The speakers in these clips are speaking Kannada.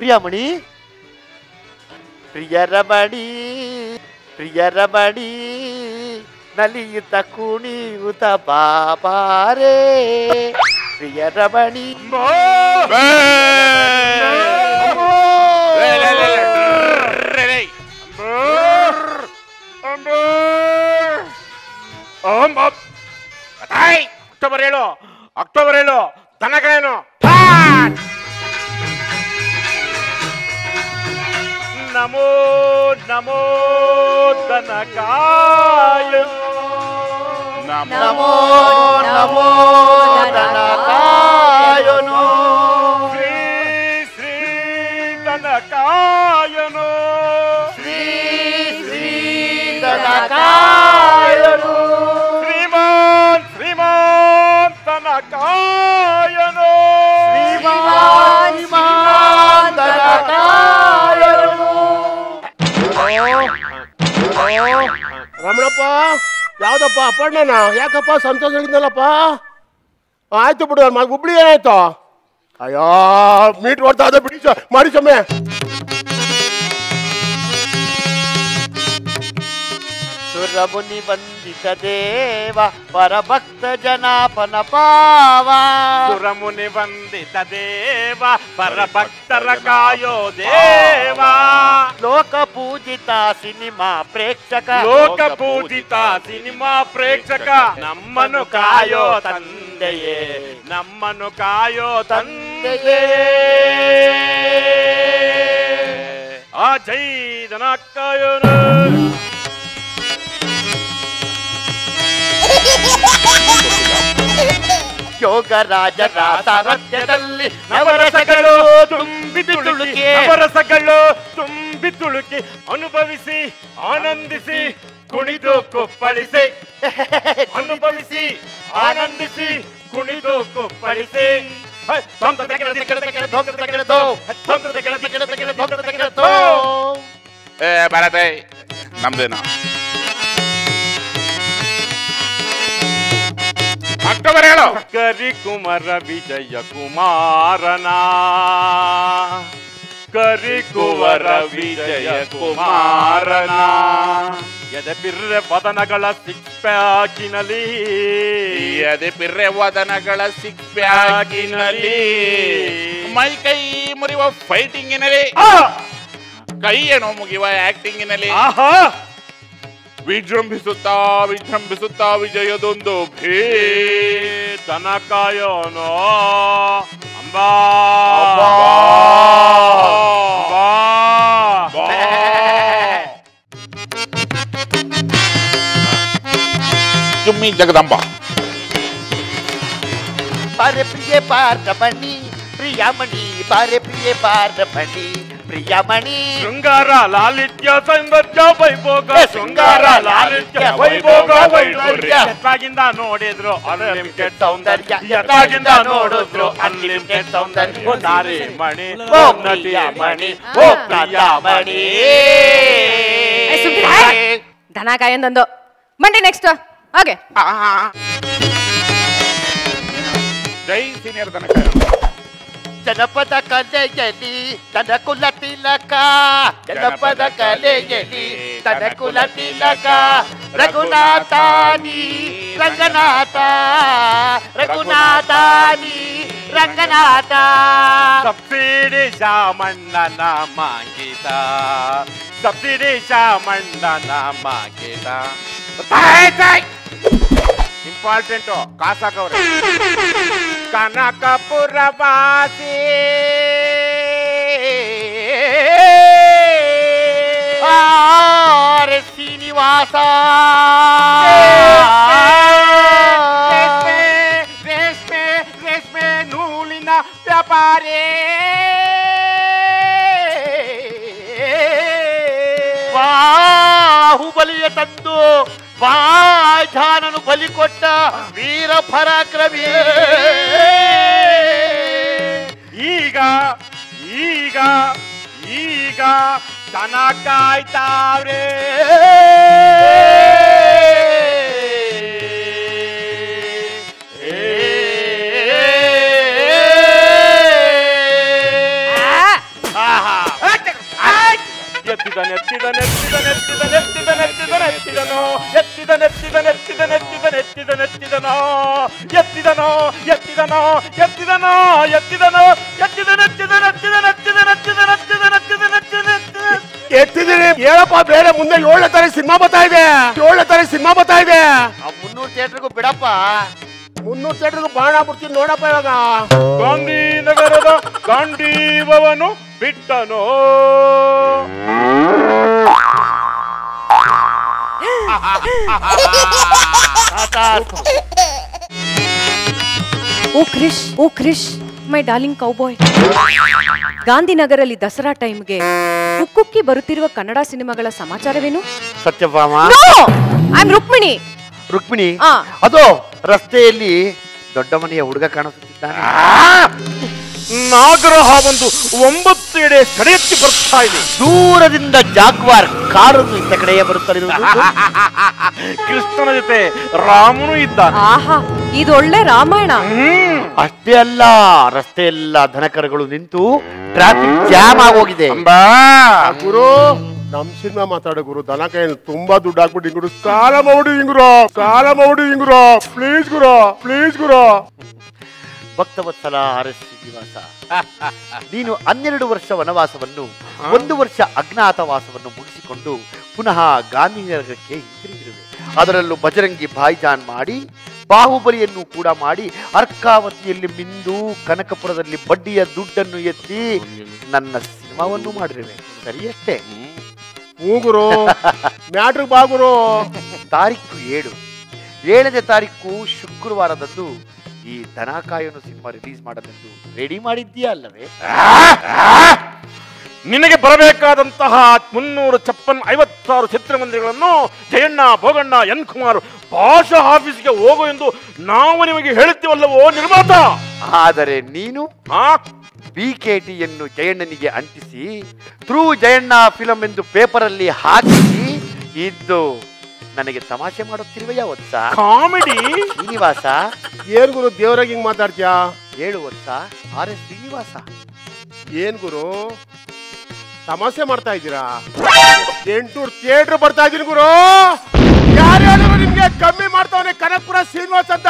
ಪ್ರಿಯಮಣಿ ಪ್ರಿಯರಮಣಿ ನಲಿಯುತ್ತ ಕುಣಿಯುತ್ತ ಬಾಬಾರೇ ಪ್ರಿಯರಮಣಿ ಅಕ್ಟೋಬರ್ 7 ದನಗಾಯನು ನಮೋ ನಮೋ ದನಕಾಯನು ನಮೋ ನಮೋ ದನಕಾಯನು ಶ್ರೀ ಶ್ರೀ ದನಕಾಯನು ಶ್ರೀ ಶ್ರೀ ದನಕಾಯನು ಶ್ರೀಮಾನ್ ದನಕಾಯನು ಶ್ರೀಮಾನ್ ದನಕಾಯನು. ರಮಣಪ್ಪ ಯಾವ್ದಪ್ಪ ಅಪ್ಪಣ್ಣನ ಯಾಕಪ್ಪ ಸಂತೋಷ ಆಯ್ತು ಬಿಡು ಹುಬ್ಳಿ ಏನಾಯ್ತು ಅಯ್ಯೋ ಮೀಟ್ ಹೊಡ್ತಾ ಅದ ಬಿಡಿ ಮಾಡಿ ಸಮಯ ಸುರಮುನಿ ವಂದಿತ ದೇವ ಪರಭಕ್ತ ಜನಾಪನ ಪಾವ ಸುರಮುನಿ ವಂದಿತ ದೇವ ಪರಭಕ್ತರ ಕಾಯೋ ದೇವ ಲೋಕ ಪೂಜಿತ ಸಿನಿಮಾ ಪ್ರೇಕ್ಷಕ ನಮ್ಮನ್ನು ಕಾಯೋ ತಂದೆಯೇ ನಮ್ಮನ್ನು ಕಾಯೋ ತಂದೆಯೇ ಆ ಜೈ ದನಕಾಯನು ಯೋಗರಾಜರ ಸಾರಥ್ಯದಲ್ಲಿ ನವರಸಗಳು ತುಂಬಿ ತುಳುಕಿ ಅನುಭವಿಸಿ ಆನಂದಿಸಿ ಕುಣಿದು ಕುಪ್ಪಳಿಸಿ ಅನುಭವಿಸಿ ಆನಂದಿಸಿ ಕುಣಿದು ಕುಪ್ಪಳಿಸಿ ಭಾರತ ನಮ್ದೇನಾ ಅಕ್ಟೋಬರ್ 7 ಕರಿಕುಮರ ವಿಜಯ ಕುಮಾರನ ಕರಿಕುವರ ವಿಜಯ ಕುಮಾರನ ಎದೆ ಬಿರ್ರೆ ವದನಗಳ ಸಿಕ್ಸ್ ಪ್ಯಾಕಿನಲ್ಲಿ ಮೈ ಕೈ ಮುರಿಯುವ ಫೈಟಿಂಗಿನಲ್ಲಿ ಕೈ ಏನೋ ಮುಗಿಯುವ ಆಕ್ಟಿಂಗಿನಲ್ಲಿ ವಿಜೃಂಭಿಸುತ್ತಾ ವಿಜಯದೊಂದು ದನಕಾಯೋನೋ ಅಂಬಾ ಚುಮ್ಮಿ ಜಗದಂಬ ಬಾರೆ ಪ್ರಿಯ ಪಾರ್ವಣಿ ಪ್ರಿಯಮಣಿ ಬಾರೆ ಪ್ರಿಯ ಪಾರ್ವಣಿ ಪ್ರಿಯಮಣಿ ಶೃಂಗಾರ ಲಾಲಿತ್ಯ ಸೌಂದರ್ಯ ವೈಭೋಗ ಶೃಂಗಾರ ಲಾಲಿತ್ಯ ವೈಭೋಗ ವೈಢೂರ್ಯ ಎತ್ತಾಗಿಂದ ನೋಡಿದ್ರು ಅನ್ಲಿಮಿಟೆಡ್ ಸೌಂದರ್ಯ ಎತ್ತಾಗಿಂದ ನೋಡಿದ್ರು ಅನ್ಲಿಮಿಟೆಡ್ ಸೌಂದರ್ಯ ನಾರಿ ಮಣಿ ಓ ನಟಿಯ ಮಣಿ ಓ ಪ್ರಿಯಮಣಿ ದನ ಕಾಯಂದಂದು ಮಂಡಿ ನೆಕ್ಸ್ಟ್ ಓಕೆ ಜೈ ಸೀನಿಯರ್ ದನಕಾಯ ಜನಪದ ಕಲೆಯಲ್ಲಿ ತನ ಕುಲ ತಿಲಕ ಜನಪದ ಕಲೆಯಲ್ಲಿ ತನ ಕುಲ ತಿಲಕ ರಘುನಾಥಾನಿ ರಂಗನಾಥ ರಘುನಾಥಾನಿ ರಂಗನಾಥ ಸಬ್ಸಿಡಿ ಶಾಮಣ್ಣನ ಮಾಂಗಿತ ಸಬ್ಸಿಡಿ ಶಾಮಣ್ಣನ ಮಾಂಗಿತ ಇಂಪಾರ್ಟೆಂಟು ಕಾಸಾಕವ್ರೆ ಕನಕಪುರ ವಾಸಿ ಶ್ರೀನಿವಾಸ ರೇಷ್ಮೆ ನೂಲಿನ ವ್ಯಾಪಾರೇ ಬಾಹುಬಲಿಯ ತಂದು ಬಾಜಾನನು ಬಲಿ ಕೊಟ್ಟ ವೀರ ಪರಾಕ್ರಮಿ ಈಗ ಈಗ ಈಗ ದನ ಕಾಯ್ತಾವ್ರೆ ಎತ್ತಿದ್ದೀನಿ ಹೇಳಪ್ಪ. ಬೇರೆ ಮುಂದೆ 7ನೇ ತಾರೀಕು ಸಿನಿಮಾ ಬರ್ತಾ ಇದೆ. 7ನೇ ತಾರೀಕು ಸಿನಿಮಾ ಬರ್ತಾ ಇದೆ. 300 ಥಿಯೇಟರ್ಗೂ ಬಿಡಪ್ಪ. 300 ಥಿಯೇಟರ್ಗೂ ಬಾಣ ಬಿಡ್ತೀನಿ ನೋಡಪ್ಪ ಇವಾಗ. ಗಾಂಧಿನಗರದ ಗಾಂಧೀವನು ಬಿಟ್ಟನೋ. Oh Krish my darling cowboy. ಗಾಂಧಿನಗರಲ್ಲಿ ದಸರಾ ಟೈಮ್ಗೆ ಕುಕ್ಕುಕ್ಕಿ ಬರುತ್ತಿರುವ ಕನ್ನಡ ಸಿನಿಮಾಗಳ ಸಮಾಚಾರವೇನು? ಸತ್ಯಭಾಮ. I am Rukmini. ರುಕ್ಮಿಣಿ, ಅದು ರಸ್ತೆಯಲ್ಲಿ ದೊಡ್ಡ ಮನೆಯ ಹುಡುಗ ಕಾಣಿಸುತ್ತಿದ್ದಾನೆ. ನಾಗರಹ ಒಂದು 9 ಎಡೆ ಸಡೆಯತ್ತಿ ಬರ್ತಾ ಇದೆ. ದೂರದಿಂದ ಜಾಗ್ವಾರ್ ಕಾರನ್ನು ಇತ್ತ ಕಡೆಯೇ ಬರುತ್ತಲಿರುವುದು. ಕೃಷ್ಣನ ಜೊತೆ ರಾಮನು ಇದ್ದಾನೆ. ಆಹಾ, ಇದೊಳ್ಳೆ ರಾಮಾಯಣ. ಅಷ್ಟೇ ಅಲ್ಲ, ರಸ್ತೆಯೆಲ್ಲ ದನಕರುಗಳು ನಿಂತು ಟ್ರಾಫಿಕ್ ಜಾಮ್ ಆಗೋಗಿದೆ. ಗುರು ನಮ್ ಸಿನಿಮಾ ಮಾತಾಡೋ ಗುರು. ದನ ಕೈಯಲ್ಲಿ ತುಂಬಾ ದುಡ್ಡು ಹಾಕ್ಬಿಟ್ಟು ಗುರು. ಸಾಲ ಮಾಡ್ಬಿಡಿ ಗುರು. ಪ್ಲೀಸ್ ಗುರು. ಭಕ್ತವತ್ಸಲ RS ಶ್ರೀನಿವಾಸ, ನೀನು 12 ವರ್ಷ ವನವಾಸವನ್ನು 1 ವರ್ಷ ಅಜ್ಞಾತವಾಸವನ್ನು ಮುಗಿಸಿಕೊಂಡು ಪುನಃ ಗಾಂಧಿನಗರಕ್ಕೆ ಹಿಂತಿರುಗಿರುವೆ. ಅದರಲ್ಲೂ ಬಜರಂಗಿ ಭಾಯ್ಜಾನ್ ಮಾಡಿ, ಬಾಹುಬಲಿಯನ್ನು ಕೂಡ ಮಾಡಿ, ಅರ್ಕಾವತಿಯಲ್ಲಿ ಮಿಂದು, ಕನಕಪುರದಲ್ಲಿ ಬಡ್ಡಿಯ ದುಡ್ಡನ್ನು ಎತ್ತಿ ನನ್ನ ಸಿನಿಮಾವನ್ನು ಮಾಡಿರುವೆ. ಸರಿಯಷ್ಟೇ? ಗುರು ಮ್ಯಾಟ್ರಿಗೆ ಬಾ ಗುರು. ತಾರೀಕು 7ನೇ ತಾರೀಕು ಶುಕ್ರವಾರದಂದು ಈ ದನಕಾಯನು ಸಿನಿಮಾ ರಿಲೀಸ್ ಮಾಡಲೆಂದು ರೆಡಿ ಮಾಡಿದ್ದೀಯಾ ಅಲ್ಲವೇ? ನಿನಗೆ ಬರಬೇಕಾದಂತಹ 356 ಚಿತ್ರಮಂದಿರಗಳನ್ನು ಜಯಣ್ಣ, ಭೋಗಣ್ಣ, ಎನ್ ಕುಮಾರ್ ಭಾಷಾ ಆಫೀಸ್ಗೆ ಹೋಗು ಎಂದು ನಾವು ನಿಮಗೆ ಹೇಳುತ್ತೀವಲ್ಲವೋ ನಿರ್ಮಾತ. ಆದರೆ ನೀನು BKTಯನ್ನು ಜಯಣ್ಣನಿಗೆ ಅಂಟಿಸಿ ಥ್ರೂ ಜಯಣ್ಣ ಫಿಲಂ ಎಂದು ಪೇಪರಲ್ಲಿ ಹಾಕಿ ಇದ್ದು ನನಗೆ ತಮಾಷೆ ಮಾಡುತ್ತಿರುವೆಯಾ ವತ್ಸ? ಕಾಮಿಡಿ ಶ್ರೀನಿವಾಸ. ಏನ್ ಗುರು ದೇವರಾಗಿ ಹಿಂಗ್ ಮಾತಾಡ್ತೀಯಾ? 7 ವರ್ಷ RS ಶ್ರೀನಿವಾಸ. ಏನ್ ಗುರು ತಮಾಷೆ ಮಾಡ್ತಾ ಇದ್ದೀರಾ? 800 ಥಿಯೇಟರ್ ಬರ್ತಾ ಇದೀನಿ ಗುರು. ಯಾರು ಹೇಳಿದ್ರು ನಿಮ್ಗೆ ಕಮ್ಮಿ ಮಾಡ್ತಾವನೆ ಕನಕಪುರ ಶ್ರೀನಿವಾಸ್ ಅಂತ?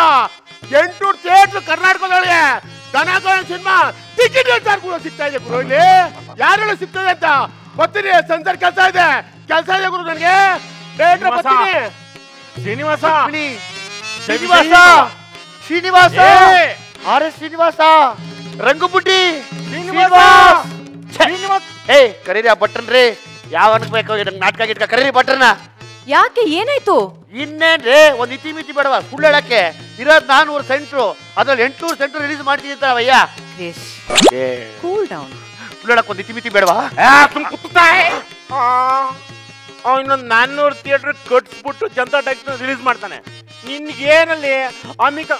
800 ಥಿಯೇಟರ್ ಕರ್ನಾಟಕದೊಳಗೆ ದನಕಾಯನ ಸಿನಿಮಾ ಟಿಕೆಟ್ ಸಿಗ್ತಾ ಇದೆ ಗುರು. ಇಲ್ಲಿ ಯಾರೆಲ್ಲ ಸಿಗ್ತದೆ ಅಂತ ಬರ್ತೀನಿ. ಸಂಸಾರ ಕೆಲಸ ಇದೆ ಗುರು ನನಗೆ. ಶ್ರೀನಿವಾಸ RS ಶ್ರೀನಿವಾಸ, ರಂಗುಬುಡ್ಡಿ ಕರೀರಿ ಆ ಭಟ್ರನ್ರಿ. ಯಾವ ಅನ್ಬೇಕು ನಾಟಕ ಗಿಟ್ಕ ಕರೀರಿ ಭಟ್ರನ್ನ. ಯಾಕೆ, ಏನಾಯ್ತು? ಇನ್ನೇನ್ರಿ, ಒಂದ್ ಇತಿ ಮಿತಿ ಬೇಡವಾ? ಸುಳ್ಳು ಹೇಳಕ್ಕೆ ಇರೋದ್ 400 ಸೆಂಟ್ರು, ಅದ್ರಲ್ಲಿ 800 ಸೆಂಟ್ರು ರಿಲೀಸ್ ಮಾಡ್ತಿದ್ದಾವಯ್ಯ. Cool down. ಸುಳ್ಳು ಹೇಳಕ್ ಒಂದ್ ಇತಿ ಮಿತಿ ಬೇಡವಾ? ಇನ್ನೊಂದು 400 ಥಿಯೇಟರ್ ಕಟ್ಸ್ಬಿಟ್ಟು ಜನತಾ ಟ್ಯಾಕ್ಸ್ ರಿಲೀಸ್ ಮಾಡ್ತಾನೆ. ನಿನ್ಗೇನಲ್ಲಿ ಅಮಿಕ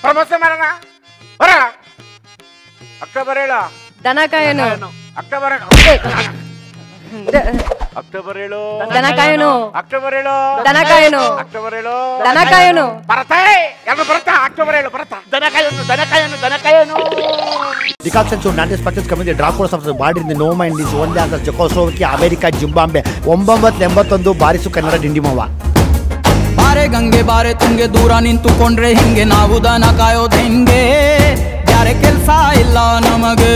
ಪ್ರಮೋಷನ್ ಮಾಡೋಣ ಬರ. ಅಕ್ಟೋಬರ್ 7 ದನಕಾಯನು. ಅಕ್ಟೋಬರ್ 7 ಅಕ್ಟೋಬರ್ 7 ದನಕಾಯನು. ಅಕ್ಟೋಬರ್ 7 ದನಕಾಯನು. ಅಕ್ಟೋಬರ್ 7 ದನಕಾಯನು. ಬರತ್ತೆ ಯಾರು ಬರತ್ತಾ? ಅಕ್ಟೋಬರ್ 7 ಬರತ್ತಾ? ದನಕಾಯನು. Decoction show 90s practice coming the Dracula of the body in the Noma in this one day as Czechoslovakia, America, Zimbabwe, 981 ಬಾರಿಸು ಕನ್ನಡ ಡಿಂಡಿಮವ್ವ. ಬಾರೆ ಗಂಗೆ ಬಾರೆ ತುಂಗೆ ದೂರ ನಿಂತುಕೊಂಡ್ರೆ ಹಿಂಗೆ ನಾವು ದನ ಕಾಯೋದು ಹೆಂಗೆ? ಯಾರೆ ಕೆಲ್ಸ ಇಲ್ಲ ನಮಗೆ.